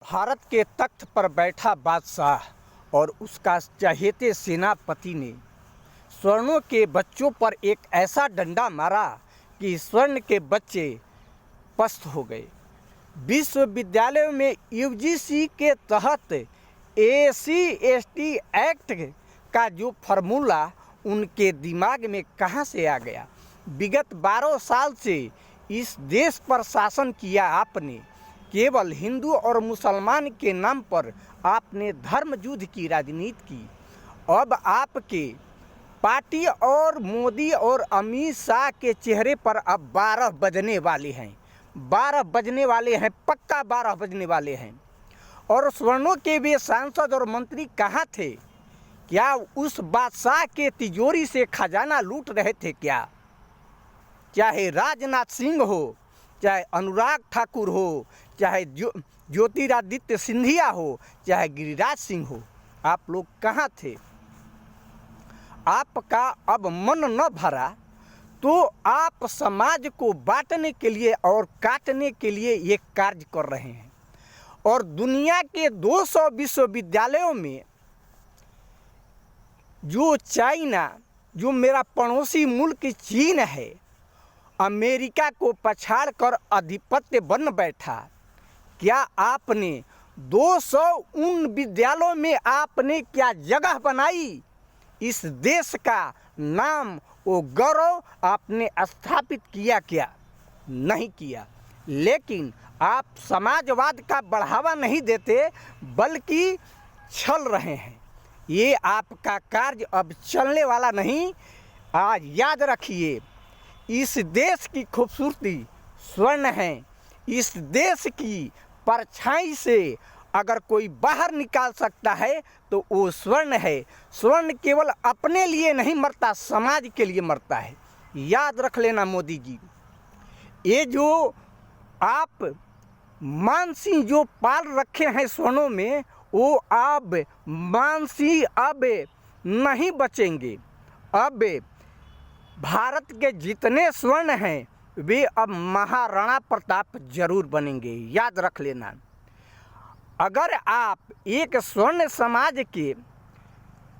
भारत के तख्त पर बैठा बादशाह और उसका चहेते सेनापति ने स्वर्णों के बच्चों पर एक ऐसा डंडा मारा कि स्वर्ण के बच्चे पस्त हो गए। विश्वविद्यालयों में यूजीसी के तहत एसी/एसटी एक्ट का जो फार्मूला उनके दिमाग में कहाँ से आ गया। विगत 12 साल से इस देश पर शासन किया आपने। केवल हिंदू और मुसलमान के नाम पर आपने धर्म युद्ध की राजनीति की। अब आपके पार्टी और मोदी और अमित शाह के चेहरे पर अब 12 बजने वाले हैं। 12 बजने वाले हैं, पक्का 12 बजने वाले हैं। और स्वर्णों के वे सांसद और मंत्री कहाँ थे? क्या उस बादशाह के तिजोरी से खजाना लूट रहे थे क्या? चाहे राजनाथ सिंह हो, चाहे अनुराग ठाकुर हो, चाहे ज्योतिरादित्य सिंधिया हो, चाहे गिरिराज सिंह हो, आप लोग कहाँ थे? आपका अब मन न भरा तो आप समाज को बांटने के लिए और काटने के लिए ये कार्य कर रहे हैं। और दुनिया के 200 विश्वविद्यालयों में जो चाइना, जो मेरा पड़ोसी मुल्क चीन है, अमेरिका को पछाड़ कर अधिपत्य बन बैठा। क्या आपने 200 उन विद्यालयों में आपने क्या जगह बनाई? इस देश का नाम वो गौरव आपने स्थापित किया क्या? नहीं किया। लेकिन आप समाजवाद का बढ़ावा नहीं देते बल्कि छल रहे हैं। ये आपका कार्य अब चलने वाला नहीं। आज याद रखिए, इस देश की खूबसूरती स्वर्ण है। इस देश की परछाई से अगर कोई बाहर निकाल सकता है तो वो स्वर्ण है। स्वर्ण केवल अपने लिए नहीं मरता, समाज के लिए मरता है। याद रख लेना मोदी जी। ये जो आप मानसी जो पाल रखे हैं स्वर्णों में, वो अब मानसी अब नहीं बचेंगे। अब भारत के जितने स्वर्ण हैं वे अब महाराणा प्रताप जरूर बनेंगे। याद रख लेना। अगर आप एक स्वर्ण समाज के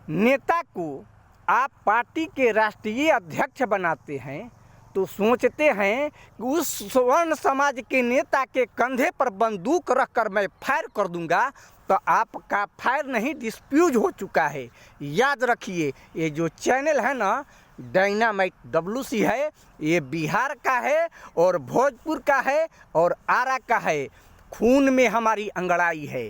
नेता को आप पार्टी के राष्ट्रीय अध्यक्ष बनाते हैं तो सोचते हैं कि उस स्वर्ण समाज के नेता के कंधे पर बंदूक रखकर मैं फायर कर दूंगा, तो आपका फायर नहीं, डिस्फ्यूज हो चुका है। याद रखिए, ये जो चैनल है ना, डायनामाइट WC है, ये बिहार का है और भोजपुर का है और आरा का है। खून में हमारी अंगड़ाई है।